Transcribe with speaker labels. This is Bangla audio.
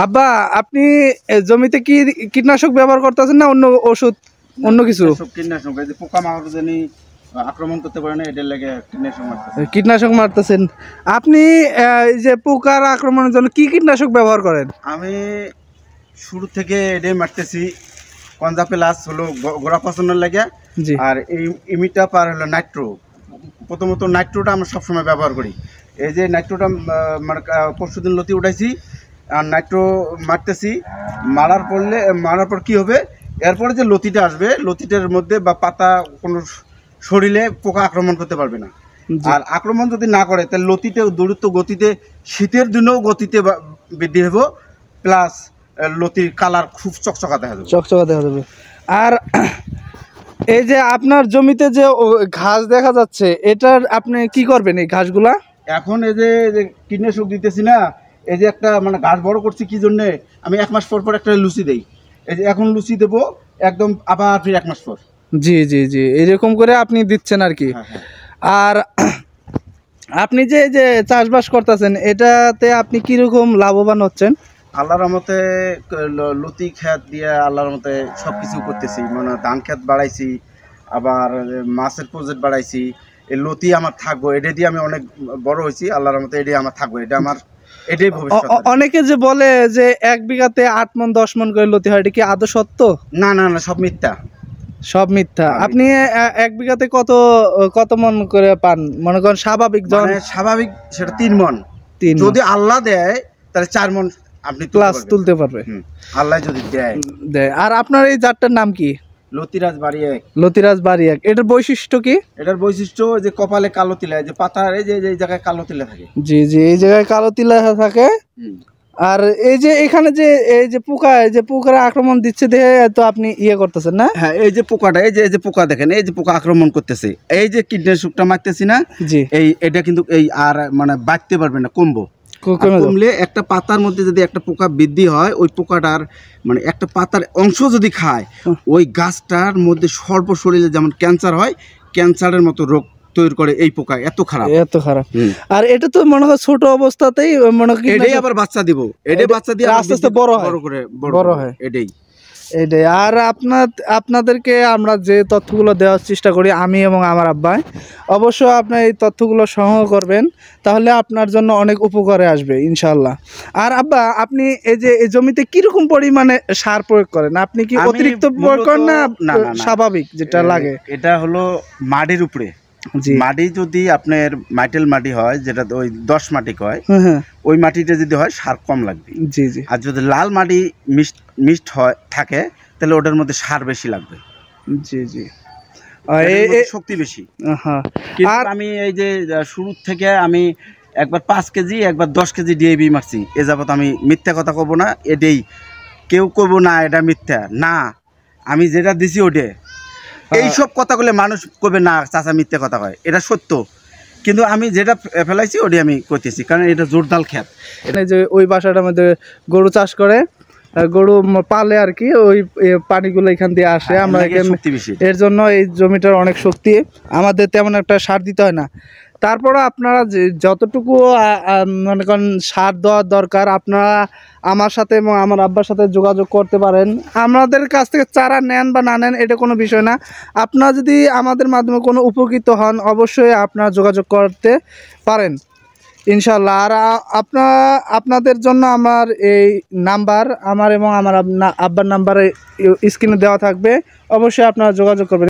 Speaker 1: আব্বা আপনি জমিতে কি কীটনাশক ব্যবহার করতেছেন না অন্য ওষুধ অন্য কিছু?
Speaker 2: কীটনাশক এই যে পোকামাকড় জানি আক্রমণ করতে পারে না, এটার লাগে
Speaker 1: কীটনাশক মারতেছেন আপনি। এই যে পোকার আক্রমণের জন্য কি কীটনাশক ব্যবহার করেন?
Speaker 2: আমি শুরু থেকে এটাই মারতেছি। কনজা প্লাস হলো গোড়া পছন্দের লাগে, আর এই ইমিটা পার হলো নাইট্রো। প্রথমত নাইট্রোটা আমরা সবসময় ব্যবহার করি। এই যে নাইট্রোটা মানে পরশুদিন লতি উঠাইছি, আর নাইট্রো মারতেছি। মারার পর কি হবে, এরপরে যে লতিটা আসবে, লতিটার মধ্যে বা পাতা কোনো শরীরে পোকা আক্রমণ করতে পারবে না। আর আক্রমণ যদি না করে তাহলে লতিতে দ্রুত গতিতে, শীতের দিনেও গতিতে বৃদ্ধি হবে, প্লাস লতির কালার খুব চকচকা দেখা যাবে।
Speaker 1: আর এই যে আপনার জমিতে যে ঘাস দেখা যাচ্ছে, এটার আপনি কি করবেন এই ঘাসগুলা?
Speaker 2: এখন এই যে কীটনাশক দিতেছি না, এই যে একটা মানে ঘাস বড় করছি কি জন্যে, আমি 1 মাস পর পর একটা লুচি দেই। এই যে এখন লুচি দেবো একদম, আবার ফির 1 মাস পর।
Speaker 1: জি জি জি, এরকম করে আপনি দিচ্ছেন আর কি। আর আপনি যে এই যে চাষবাস করতেছেন, এটাতে আপনি কিরকম লাভবান হচ্ছেন?
Speaker 2: আল্লাহর রহমতে লতি ক্ষেত দিয়ে আল্লাহর রহমতে সব কিছু করতেছি। মানে ধান ক্ষেত বাড়াইছি, আবার মাছের প্রজেক্ট বাড়াইছি। এই লতি আমার থাকবো, এটা দিয়ে আমি অনেক বড় হয়েছি। আল্লাহর রহমতে এটাই আমার থাকবো, এটা আমার এটাই ভবিষ্যৎ।
Speaker 1: অনেকে যে বলে যে 1 বিঘাতে 8 মণ 10 মণ করে লতি হয়, এটা কি আদৌ সত্য?
Speaker 2: না না না, সব মিথ্যা,
Speaker 1: সব মিথ্যা। আপনি 1 বিঘাতে কত মণ করে পান মনে করেন স্বাভাবিক?
Speaker 2: স্বাভাবিক সেটা 3 মণ, যদি আল্লাহ দেয় তাহলে 4 মণ আপনি
Speaker 1: প্লাস তুলতে পারবে,
Speaker 2: আল্লাহ যদি দেয়।
Speaker 1: আর আপনার এই জাতটার নাম কি?
Speaker 2: লতিরাজ বাড়ি 1।
Speaker 1: লতিরাজ বাড়ি 1। এটার বৈশিষ্ট্য কি?
Speaker 2: এটার বৈশিষ্ট্য যে কপালে কালো তিলা, যে পাতার এই যে জায়গায় কালো তিলা থাকে।
Speaker 1: জি জি, এই জায়গায় কালো তিলা থাকে। আর এই যে এখানে যে এই যে পোকা, এই যে পোকার আক্রমণ দিচ্ছে দেখে তো আপনি ইয়ে করতেছেন না?
Speaker 2: হ্যাঁ, এই যে পোকাটা, এই যে পোকা দেখেন, এই যে পোকা আক্রমণ করতেছে, এই যে কীটনাশকটা মারতেছি না,
Speaker 1: জি,
Speaker 2: এটা কিন্তু এই আর মানে বাড়তে পারবে না, কমলে একটা পাতার মধ্যে যদি একটা পোকা বৃদ্ধি হয়, ওই পোকাটার মানে একটা পাতার অংশ যদি খায়, ওই গাছটার মধ্যে সর্বশরীরে যেমন ক্যান্সার হয়, ক্যান্সারের মতো রোগ তৈরি করে এই পোকা। এত খারাপ। আর এটা তো মনে হয় ছোট অবস্থাতেই মনে হয় এটাই আবার বাচ্চা দিব, এটাই বাচ্চা দিয়ে আস্তে আস্তে বড় হয় এটাই।
Speaker 1: আর আপনাদেরকে আমরা যে তথ্যগুলো দেওয়ার চেষ্টা করি, আমি এবং আমার আব্বাই, অবশ্য আপনি এই তথ্যগুলো সংগ্রহ করবেন, তাহলে আপনার জন্য অনেক উপকারে আসবে ইনশাআল্লাহ। আর আব্বা, আপনি এই যে এই জমিতে কিরকম পরিমাণে সার প্রয়োগ করেন? আপনি কি অতিরিক্ত প্রয়োগ করেন না স্বাভাবিক যেটা লাগে?
Speaker 2: এটা হলো মাটির উপরে। মাটি যদি আপনার মাইটেল মাটি হয়, যেটা ওই 10 মাটি কয়, ওই মাটিটা যদি হয় সার কম লাগবে।
Speaker 1: জি জি।
Speaker 2: আর যদি লাল মাটি মিক্সড হয় থাকে, তাহলে ওটার মধ্যে সার বেশি লাগবে।
Speaker 1: জি জি,
Speaker 2: শক্তি বেশি। আর আমি এই যে শুরু থেকে আমি একবার 5 কেজি একবার 10 কেজি ডিএবি মারছি। এ যাবত আমি মিথ্যা কথা কব না, এটাই কেউ কব না এটা মিথ্যা না, আমি যেটা দিছি ওটা। এইসব কথাগুলো মানুষ কবে না চাচা মিথ্যা কথা হয়, এটা সত্য, কিন্তু আমি যেটা ফেলাইছি ওটাই আমি করতেছি, কারণ এটা জোরদাল ক্ষেত।
Speaker 1: যে ওই বাসাটার মধ্যে গরু চাষ করে, গরু পালে আর কি, ওই পানিগুলো এখান দিয়ে আসে। আমরা এর জন্য এই জমিটার অনেক শক্তি, আমাদের তেমন একটা সার দিতে হয় না। তারপরে আপনারা যতটুকু মনে করেন সার দেওয়ার দরকার, আপনারা আমার সাথে এবং আমার আব্বার সাথে যোগাযোগ করতে পারেন। আমাদের কাছ থেকে চারা নেন বা না নেন এটা কোনো বিষয় না, আপনারা যদি আমাদের মাধ্যমে কোনো উপকৃত হন, অবশ্যই আপনারা যোগাযোগ করতে পারেন ইনশাল্লাহ। আর আপনাদের জন্য আমার এই নাম্বার, আমার এবং আমার আব্বার নাম্বারে স্ক্রিনে দেওয়া থাকবে, অবশ্যই আপনারা যোগাযোগ করবেন।